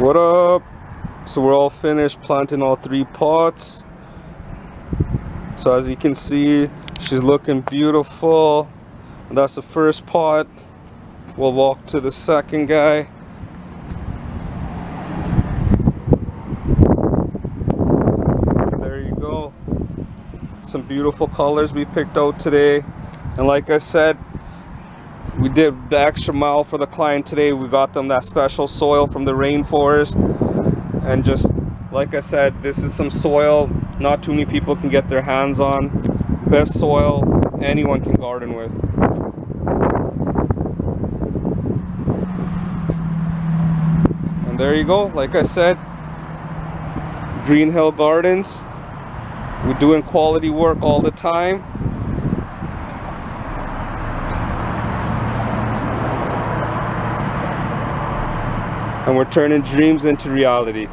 What up? So we're all finished planting all 3 pots. So as you can see, she's looking beautiful. And that's the first pot. We'll walk to the second guy. There you go. Some beautiful colors we picked out today. And like I said, we did the extra mile for the client today. We got them that special soil from the Rainforest. And just like I said, this is some soil not too many people can get their hands on. Best soil anyone can garden with. And there you go. Like I said, Green Hill Gardens. We're doing quality work all the time. And we're turning dreams into reality.